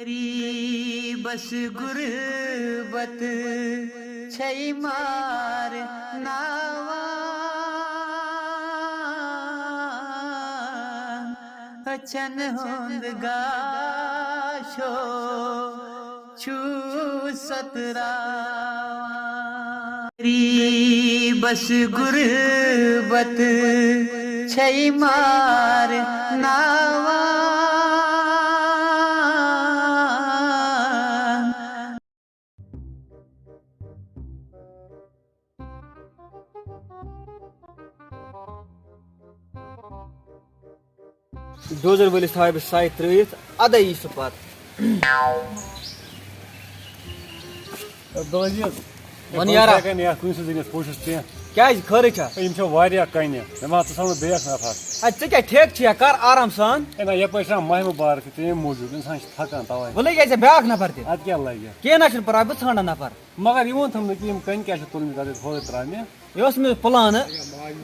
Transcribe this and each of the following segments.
بس غربت چھئی مار ناوان اچن ہوند گاشو چھو ستراوان بس غربت چھئی مار ناوان ڈوزر وٲلِس تھاوے بہٕ سَے ترٛٲیِتھ اَدَے یی سُہ پَتہٕ عبدالعزیز وَن یارا یَتھ کُنہِ سۭتۍ زٔنِتھ پوشَس کینٛہہ کیٛازِ خٲرٕے چھا یِم چھِ واریاہ کَنہِ مےٚ ما ژٕ سَمجھ بیٛاکھ نفر اَدٕ ژٕ کیٛاہ ٹھیکہٕ چھُ یا کَر آرام سان ہے نہ یَپٲرۍ چھِنا ماہہِ مُبارک تَمہِ موٗجوٗب اِنسان چھِ تھکان تَوَے وۄنۍ لٔگۍ ژےٚ بیٛاکھ نفر تہِ اَدٕ کیٛاہ لَگہِ کینٛہہ نہ چھُنہٕ پَرواے بہٕ ژھانٛڈَن نفر مگر یہِ ووٚن تھَم نہٕ کہِ یِم کَنہِ کیٛاہ چھِ تُلمٕتۍ تَتٮ۪تھ ہورٕ ترٛاونہِ یہِ اوس مےٚ پٕلانہٕ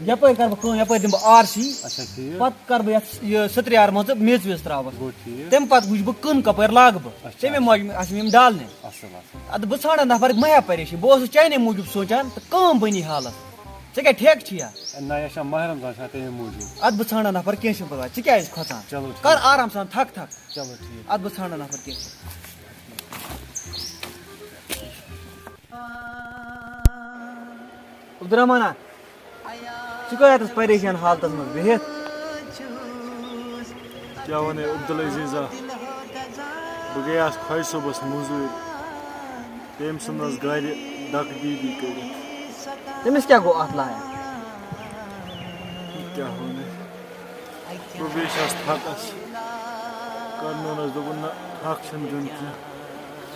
یَپٲرۍ کَرٕ بہٕ کٲم یَپٲرۍ دِمہٕ بہٕ آر سی اچھا ٹھیٖک پَتہٕ کَرٕ بہٕ یَتھ یہِ سٔترِیار منٛزٕ میٚژ ویٚژ ترٛاوَس گوٚو ٹھیٖک تَمہِ پَتہٕ وٕچھِ بہٕ کٕن کَپٲرۍ لاگہٕ بہٕ تَمے موٗجوٗب آسہِ یِم ڈالنہِ اَصٕل اَصٕل اَدٕ بہٕ ژھانٛڈَن نفر مہ ہےٚ پریشٲنی بہٕ اوسُس چانے موٗجوٗب سونٛچان تہٕ کٲم بٔنی حالَس ژےٚ کیٛاہ ٹھیکہٕ چھِ یا نہ یہِ چھا ماہِ رمضان چھا تَمے موٗجوٗب اَدٕ بہٕ ژھانٛڈَن نفر کیٚنٛہہ چھُنہٕ پَرواے ژٕ کیٛازِ کھۄژان چلو کَر آرام سان تھک چلو ٹھیٖک اَدٕ بہٕ ژھانٛڈَن نفر کیٚنٛہہ عبدالرحمانہ ژٕ کیٛاہ یَتَس پریشان حالتَس منٛز بِہِتھ کیٛاہ وَنے عبدالعزیزا بہٕ گٔیاس خۄجہِ صٲبَس موٚزوٗرۍ تٔمۍ ژھٕننَس گَرِ ڈَکہٕ ڈیٖڈی کٔرِتھ تٔمِس کیٛاہ گوٚو اَتھ لایق کیٛاہ وَنے بہٕ بیٚیہِ تھکَس کَرنوونَس دوٚپُن نہ تھکھ چھِنہٕ دیُن کینٛہہ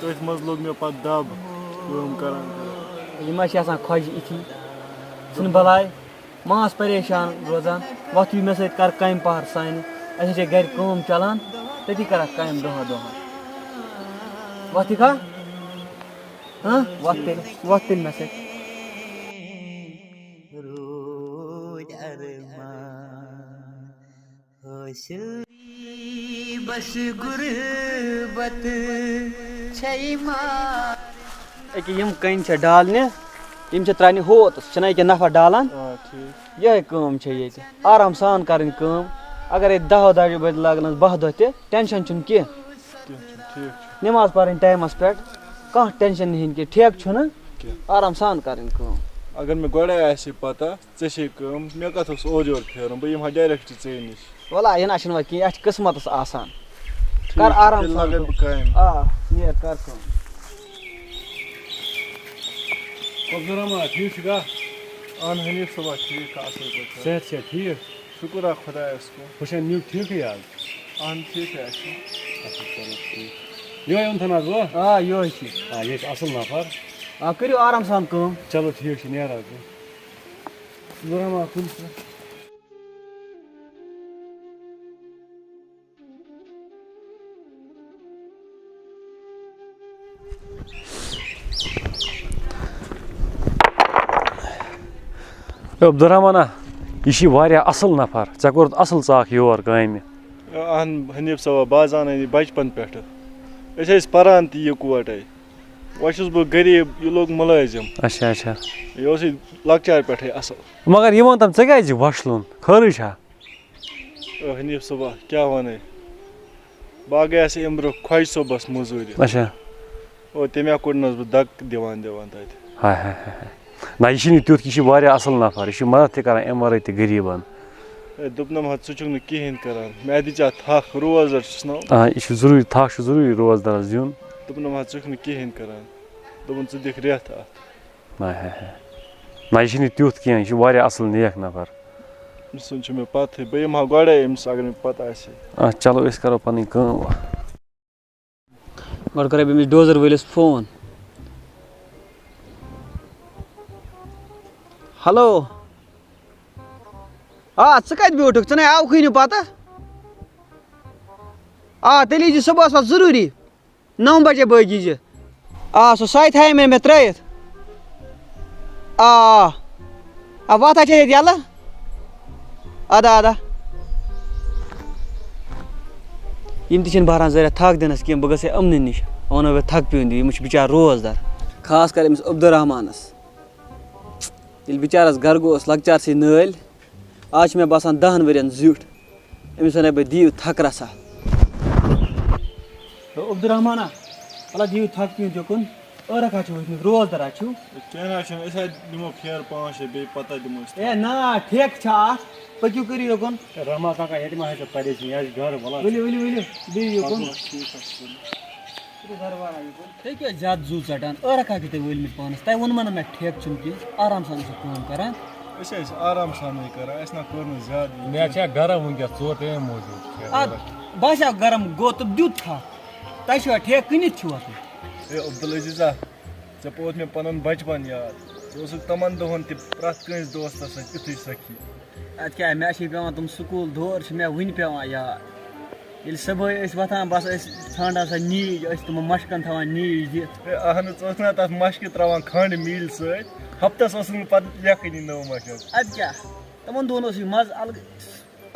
تٔتھۍ منٛز لوٚگ مےٚ پَتہٕ دَب کٲم کَران یہِ ما چھِ آسان خۄجہِ یِتھی ژھٕنہٕ بَلاے ما آس پریشان روزان وۄتھ یہِ مےٚ سۭتۍ کَر کامہِ پَہر سانہِ اَسہِ چھے گَرِ کٲم چَلان تٔتی کَرکھ کامہِ دۄہَے دۄہَے وۄتھ یِکھا وۄتھ تیٚلہِ مےٚ سۭتۍ بس غربت چھئی مار أکیٛاہ یِم کَنہِ چھےٚ ڈالنہِ یِم چھےٚ ترٛاونہِ ہوتَس چھِنہ ییٚکیٛاہ نفر ڈالان ٹھیٖک یِہوٚے کٲم چھےٚ ییٚتہِ آرام سان کَرٕنۍ کٲم اَگرَے 10 دۄہ بَتہِ لَگنَس 12 دۄہ تہِ ٹٮ۪نشَن چھُنہٕ کینٛہہ ٹھیٖک نٮ۪ماز پَرٕنۍ ٹایمَس پٮ۪ٹھ کانٛہہ ٹٮ۪نشَن نہٕ ہیٚنۍ کینٛہہ ٹھیکہٕ چھُنہٕ آرام سان کَرٕنۍ کٲم اگر مےٚ گۄڈَے آسہِ پَتہ ژےٚ چھے کٲم مےٚ کَتھ اوس اورٕ یورٕ پھیرُن بہٕ یِمہٕ ہا ڈایرٮ۪کٹ ژے نِش وَلہ یہِ نہ چھُنہٕ وۄنۍ کینٛہہ یَتھ چھِ قٕسمَتَس آسان کَر آرام سان لَگَے بہٕ کامہِ آ نیر کَر کٲم عبدالرحمان ٹھیٖک چھُکھا اہن حنیٖف صٲبا ٹھیٖک اَصٕل پٲٹھۍ صحت چھا ٹھیٖک شُکُر خۄدایَس کُن ہُہ چھا نیوٗ ٹھیٖکٕے آز اہن ٹھیٖکھٕے اَسہِ اَصٕل چلو ٹھیٖک یِہوٚے اوٚن تھَن حظ وۄنۍ آ یِہوٚے چھِ یہِ چھِ اَصٕل نفر آ کٔرِو آرام سان کٲم چلو ٹھیٖک چھُ نیرٕ حظ بہٕ عبدالرحمان کُن عبدالرحمانہ یہِ چھِ واریاہ اَصٕل نفر ژےٚ کوٚرُتھ اَصٕل ژاکھ یور کامہِ اہن حنیٖف صٲبا بہٕ حظ زانَے یہِ بَچپَن پٮ۪ٹھٕ أسۍ ٲسۍ پَران تہِ یِکوَٹَے وۄنۍ چھُس بہٕ غریٖب یہِ لوٚگ مُلٲزِم اچھا اچھا یہِ اوس یہِ لۄکچارٕ پٮ۪ٹھَے اَصٕل مگر یہِ وَن تَم ژےٚ کیٛازِ وۄشلُن خٲرٕے چھا حنیٖف صٲبا کیٛاہ وَنَے بہٕ گٔیَس اَمہِ برونٛہہ خۄجہِ صٲبَس موٚزوٗرِ اچھا تَمہِ کوٚڑنَس بہٕ دَکہٕ دِوان تَتہِ ہاے ہاے ہاے ہاے نہ یہِ چھِنہٕ تیُتھ یہِ چھِ واریاہ اَصٕل نفر یہِ چھِ مدد تہِ کَران اَمہِ وَرٲے تہِ غریٖبَن دوٚپنَم حظ ژٕ چھُکھ نہٕ کِہیٖنۍ کَران مےٚ دِژا تھَکھ روزدَر چھُس نا آ یہِ چھُ ضروٗری تھکھ چھُ ضروٗری روزدَرَس دیُن دوٚپنَم حظ ژٕ چھُکھ نہٕ کِہیٖنۍ کَران دوٚپُن ژٕ دِکھ رٮ۪تھ اَتھ ہاے ہاے ہاے نہ یہِ چھِنہٕ تیُتھ کینٛہہ یہِ چھُ واریاہ اَصٕل نیک نفر أمۍ سُنٛد چھُ مےٚ پَتہٕے بہٕ یِمہٕ ہا گۄڈَے أمِس اگر مےٚ پَتہ آسہِ آ چلو أسۍ کَرو پَنٕنۍ کٲم گۄڈٕ کَرے بہٕ أمِس ڈوزر وٲلِس فون ہٮ۪لو آ ژٕ کَتہِ بیوٗٹھُکھ ژٕ نَے آوکھٕے نہٕ پَتہٕ آ تیٚلہِ ییٖزِ صُبحس پَتہٕ ضروٗری 9 بَجے بٲگۍ ییٖزِ آ سُہ سَے تھایے مےٚ ترٛٲیِتھ آ وَتھ ہا چھے ییٚتہِ یَلہٕ اَدٕ یم تہِ چھِنہٕ بہران ذٔریعہ تھک دِنَس کینٛہہ بہٕ گژھٕ ہے یِمنٕے نِش بہٕ وَنو بہٕ تھک پیوٚن دِیِو یِم چھِ بِچار روزدار خاص کر أمِس عبدالرحمانَس ییٚلہِ بِچارَس گَرٕ گوٚو اوس لۄکچارسٕے نٲلۍ آز چھِ مےٚ باسان 10 ؤرۍیَن زیُٹھ أمِس وَنے بہٕ دِیِو تھکہٕ رَژھا عبدالرحمانہ وَلہ دِیِو تھک پیوٚن تُکُن ٲرَکھ ہا چھُ وٕچھمُت روزدَر ہا چھُو کینٛہہ نہ چھُنہٕ أسۍ حظ دِمو پھیرٕ 5-6 بیٚیہِ پَتہ دِمو أسۍ ہے نا ٹھیکہٕ چھا اَتھ پٔکِو کٔرِو یوکُن رحمان کاکا ییٚتہِ ما ہیٚژٕ پریشٲنی یہِ آسہِ گرٕ وَلہٕ ؤلِو ؤلِو ؤلِو بِہِو یوکُن تُہۍ کیٛازِ زیادٕ زوٗ ژَٹان ٲرَکھ ہا چھُو تُہۍ وٲلۍمٕتۍ پانَس تۄہہِ ووٚنمو نہ مےٚ ٹھیکہٕ چھُنہٕ کینٛہہ آرام سان ٲسِو کٲم کَران أسۍ ٲسۍ آرام سانٕے کَران اَسہِ نہ کوٚر نہٕ زیادٕ مےٚ چھا گرم وٕنکٮ۪س ژور تَمے موٗجوٗب اَدٕ باسیٛو گرم گوٚو تہٕ دیُت تھکھ تۄہہِ چھُوا ٹھیکہٕ کٕنِتھ چھُوا تُہۍ ہے عبدالعزیزا ژےٚ پوٚت مےٚ پَنُن بَچپَن یاد ژٕ اوسُکھ تِمَن دۄہَن تہِ پرٛٮ۪تھ کٲنٛسہِ دوستَس سۭتۍ یُتھُے سَکھی اَدٕ کیٛاہ مےٚ چھِ پٮ۪وان تِم سکوٗل دور چھِ مےٚ وٕنہِ پٮ۪وان یاد ییٚلہِ صُبحٲے ٲسۍ وۄتھان بَس ٲسۍ ژھانٛڈان سۄ نیٖج ٲسۍ تِمن مَشکَن تھاوان نیٖج دِتھ ہے اہن حظ ژٕ اوسُکھ نا تَتھ مَشکہِ ترٛاوان کھنٛڈ میٖلہِ سۭتۍ ہفتَس اوسُکھ نہٕ پَتہٕ لیکھٲنی نٔو مَشک اَدٕ کیٛاہ تِمن دۄہن اوس یہِ مَزٕ الگٕے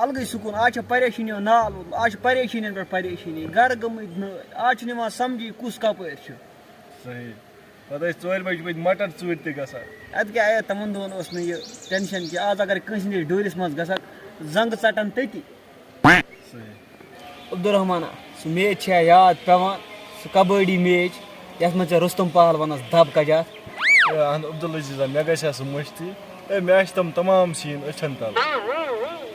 الگٕے سکوٗن آز چھِ پریشٲنیو نال ووتمُت آز چھِ پریشٲنین پٮ۪ٹھ پریشٲنی گرٕ گٔمٕتۍ نٲلۍ آز چھُنہٕ یِوان سَمجی کُس کَپٲرۍ چھُ صحیح پَتہٕ ٲسۍ 4 بَجہِ پٔتۍ مَٹر ژوٗرِ تہِ گژھان اَدٕ کیٛاہ ہے تِمن دۄہن اوس نہٕ یہِ ٹٮ۪نشَن کینٛہہ آز اگر کٲنٛسہِ ہِنٛدِس ڈوٗرِس منٛز گژھکھ زنٛگہٕ ژَٹان تٔتی صحیح عبدالرحمانہ سُہ میچ چھا یاد پٮ۪وان سُہ کَبٲڈی میچ یَتھ منٛز ژےٚ رُستُم پہل وَنَس دَب کَجاتھ ہے اہن عبدالعزیزا مےٚ گژھِ ہا سُہ مٔشتٕے ہے مےٚ ٲسۍ تِم تمام سیٖن أچھَن تَل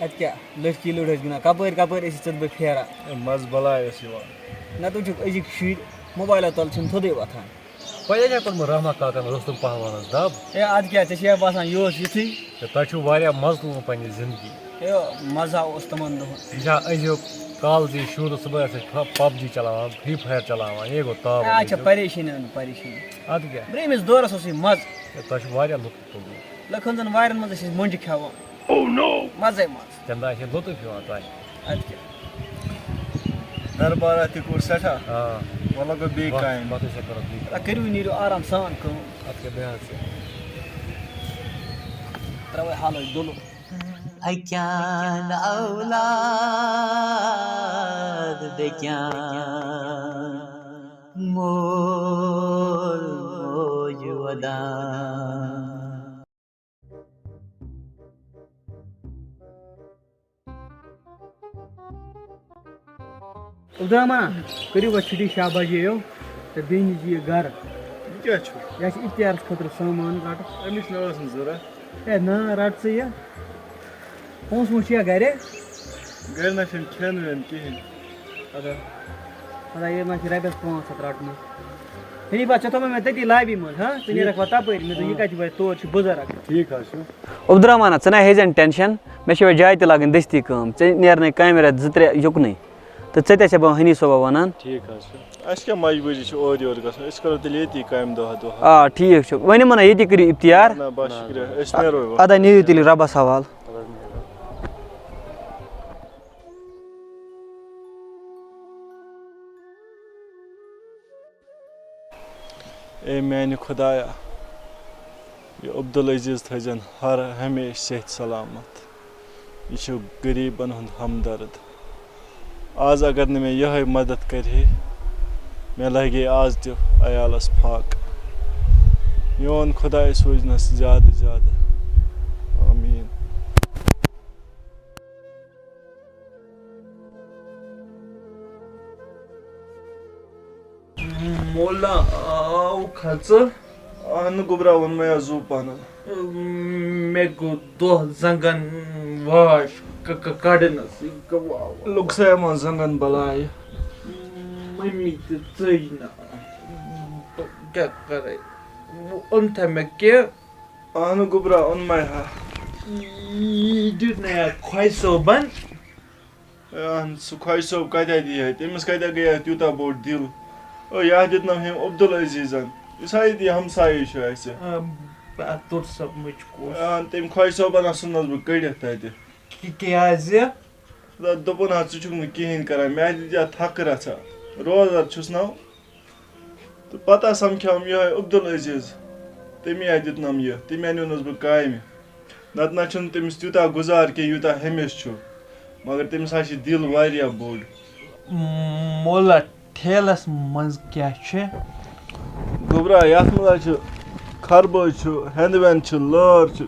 اَدٕ کیٛاہ لٔٹھکی لٔڑ ٲسۍ گِنٛدان کَپٲرۍ کَپٲرۍ ٲسۍ ژٕ بہٕ پھیران ہے مَزٕ بَلاے ٲس یِوان نَتہٕ وٕچھُکھ أزِکۍ شُرۍ موبایلو تَل چھِنہٕ تھوٚدُے وۄتھان وۄنۍ چھا کوٚرمُت رحمان کاکَن رُستُم پہلوانَس دَب ہے اَدٕ کیٛاہ ژےٚ چھِ باسان یہِ اوس یِتھُے تہٕ تۄہہِ چھُو واریاہ مَزٕ تُلمُت پنٛنہِ زِندگی ہے مَزٕ اوس تِمن دۄہن یہِ چھا أزیُک کالجہِ شُر صُبحٲے ٲسۍ پَب جی چلاوان فرٛی فایر چلاوان یے گوٚو تاب آز چھِ پریشٲنی ہُنٛد پریشٲنی اَدٕ کیٛاہ برٛہمِس دورس اوسُے مَزٕ تۄہہِ چھُو واریاہ لُطف تُلمُت لُکن زَن وارٮ۪ن منٛز ٲسۍ أسۍ مۄنٛجہِ کھٮ۪وان مَزَے مَزٕ تَمہِ دۄہ چھِ لُطف یِوان تۄہہِ اَدٕ کیٛاہ دربارا تہِ کوٚر سٮ۪ٹھاہ آ وۄنۍ لگو بیٚیہِ کامہِ پَتہٕ ٲسۍ کران بیٚیہِ اَدٕ کٔرِو نیٖرِو آرام سان کٲم اَدٕ کیٛاہ بیٚیہِ حظ ترٛاوَے حالٕے دُلُک اکیان اولاد بکیان مول موج ودان عبدالرحمانہ کٔرِو وۄنۍ چھُٹی شاہ بجییو تہٕ بیٚیہِ نیٖزِ یہِ گرٕ یہِ کیٛاہ چھُ یہِ آسہِ اِفتِیارَس خٲطرٕ سامان رَٹُن أمِس نہ ٲس نہٕ ضوٚرَتھ ہے نہ رَٹ ژٕ یہِ پونٛسہٕ وونٛسہٕ چھُیا گرے گرِ نہ چھُنہٕ کھٮ۪ن وٮ۪ن کِہیٖنۍ خۄدا یہِ ما چھِ رۄپیَس 500 رَٹنَس حنیٖفا ژےٚ تھوٚومَے مےٚ تٔتی لابی منٛز ہا ژٕ نیرَکھ وۄنۍ تَپٲرۍ مےٚ دوٚپ یہِ کَتہِ چھُ وۄنۍ تور چھُ بُزَرٕگ ٹھیٖک حظ چھُ عبدالرحمانہ ژٕ نہ ہیزٮ۪ن ٹٮ۪نشَن مےٚ چھِ وۄنۍ جایہِ تہِ لاگٕنۍ دٔستی کٲم ژےٚ نیرنَے کامہِ رٮ۪تھ 2-3 یُکنُے تہٕ ژٕ تہِ ٲسے بہٕ ہنی صٲبا وَنان ٹھیٖک حظ چھُ اَسہِ کیٛاہ مجبوٗری چھِ اورٕ یورٕ گژھُن أسۍ کَرو تیٚلہِ ییٚتی کامہِ دۄہ آ ٹھیٖک چھُ وۄنۍ یِمو نہ ییٚتی کٔرِو اِفتِیار نہ بَس شُکریہ أسۍ نیرو وۄنۍ اَدٕ نیٖرِو تیٚلہِ رۄبَس حوالہٕ اے میٛانہِ خۄدایا یہِ عبدالعزیٖز تھٲیزٮ۪ن ہر ہمیشہِ صحت سلامت یہِ چھُ غریٖبَن ہُنٛد ہمدرد آز اگر نہٕ مےٚ یِہوٚے مدد کرِ ہے مےٚ لگہِ ہے آز تہِ عیالَس پھاکہٕ میون خۄداے سوٗزنَس زیادٕ زیادٕ آمیٖن مولا آو کھژٕ اہنہٕ گوٚبرا ووٚنمَے حظ زوٗ پَہن مےٚ گوٚو دۄہ زنٛگن واش کَڑنَس لوٚگ سا یِمن زنٛگن بَلاے مٔمی تہِ ژٔج نہٕ بہٕ کیٛاہ کَرے اوٚنتھا مےٚ کیٚنٛہہ اہنہٕ گوٚبرا اوٚنمَے ہا یہِ دیُت نَے اَتھ خۄجہِ صٲبن اہن سُہ خۄجہِ صٲب کَتہِ دی ہے تٔمِس کَتہِ گٔیے تیوٗتاہ بوٚڑ دِل یَتھ دیُتنَم ہیٚمۍ عبدالعزیٖزن یُس ہا ییٚتہِ ہمسایی چھُ اَسہِ اَتھ توٚر سَمٕجھ کُس تٔمۍ خۄجہِ صٲبن ژھٕننَس بہٕ کٔڑِتھ تَتہِ کیٛازِ دوٚپُن حظ ژٕ چھُکھ نہٕ کِہیٖنۍ کران مےٚ دِژ تھکہٕ رَژھا روزدر چھُس نو تہٕ پتہ سَمکھیوم یِہوے عبدالعزیٖز تٔمی آیہِ دیُتنَم یہِ تٔمۍ اَنیونَس بہٕ کامہِ نتہٕ نہ چھُنہٕ تٔمِس تیوٗتاہ گُزار کینٛہہ یوٗتاہ ہُمِس چھُ مگر تٔمِس حظ چھِ دِل واریاہ بوٚڑ مولا ٹھیلَس منٛز کیٛاہ چھِ؟ گوٚبرا یَتھ منٛز چھُ خربوز چھُ ہٮ۪نٛدٕ وٮ۪نٛد چھُ لٲر چھُ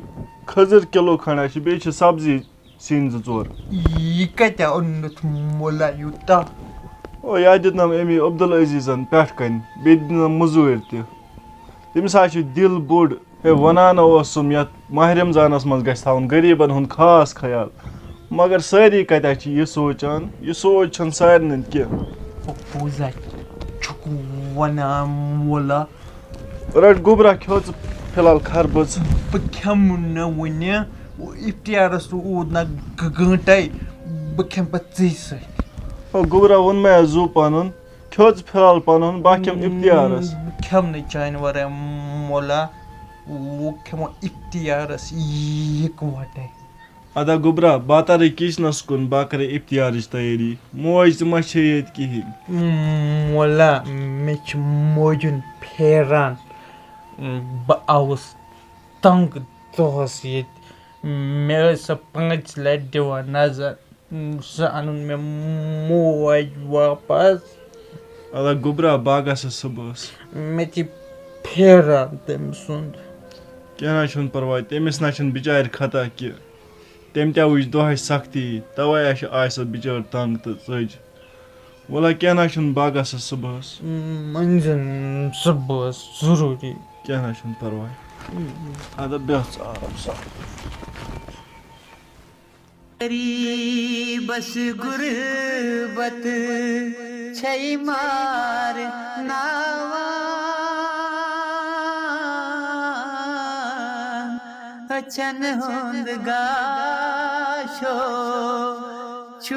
کھٔزٕر کِلوٗ کھنٛڈ چھِ بیٚیہِ چھِ سبزی سِنۍ 2-4. یہِ کَتہِ اوٚنُتھ مولا یوٗتاہ؟ او یا دیُتنَم امی عبدالعزیٖزَن پٮ۪ٹھ کَنہِ بیٚیہِ دیُتنَم مٔزوٗرۍ تہِ تٔمِس حظ چھُ دِل بوٚڑ ہے وَنان اوسُم یَتھ ماہِ رمضانَس منٛز گژھِ تھاوُن غریٖبَن ہُنٛد خاص خیال مگر سٲری کَتہِ چھِ یہِ سونٛچان یہِ سونٛچ چھَنہٕ سارنٕے کینٛہہ. پوٚز چھُکھ وَنان مولا؟ رَٹ گوٚبرا کھیوٚ ژٕ فِلحال خربٕژ. بہٕ کھٮ۪مہٕ نہٕ وٕنہِ اِفتِیارَس روٗد نہ گٲنٛٹَے بہٕ کھٮ۪مہٕ پَتہٕ ژٕے سۭتۍ. او گوٚبرا ووٚن مےٚ زُو پَنُن کھیوٚ ژٕ فِلحال پَنُن بہٕ کھٮ۪مہٕ اِفتِیارَس. بہٕ کھٮ۪مہٕ نہٕ چانہِ وَرٲے مولا وۄنۍ کھٮ۪مو اِفتِیارَس یِکوَٹَے. اَدا گوٚبرا بہٕ تَرَے کِچنَس کُن بہٕ کَرَے اِفتِیارٕچ تیٲری موج تہِ ما چھے ییٚتہِ کِہیٖنۍ. مولا مےٚ چھِ موجہِ ہُنٛد پھیران بہٕ آوُس تنٛگ دۄہَس ییٚتہِ مےٚ ٲس سۄ 5 لَٹہِ دِوان نظر سۄ اَنُن مےٚ موج واپَس. اَدا گوٚبرا بہٕ گژھٕ صُبحَس. مےٚ چھِ پھیران تٔمۍ سُنٛد. کینٛہہ نہ چھُنہٕ پَرواے تٔمِس نہ چھُنہٕ بِچارِ خطا کینٛہہ تٔمۍ تہِ وٕچھ دۄہَے سختی تَوَے آسہِ سۄ بِچٲر تنٛگ تہٕ ژٔج. وَلہ کینٛہہ نہ چھُنہٕ بہٕ گژھٕ صُبحَس. أنۍزٮ۪ن صُبحَس ضروٗری. کینٛہہ نہ چھُنہٕ پَرواے. اَدٕ بیٚہہ ژٕ آرام سان. غریٖبَس غُربت چھے مارناوان أچھن ہُنٛد گاشو چھُ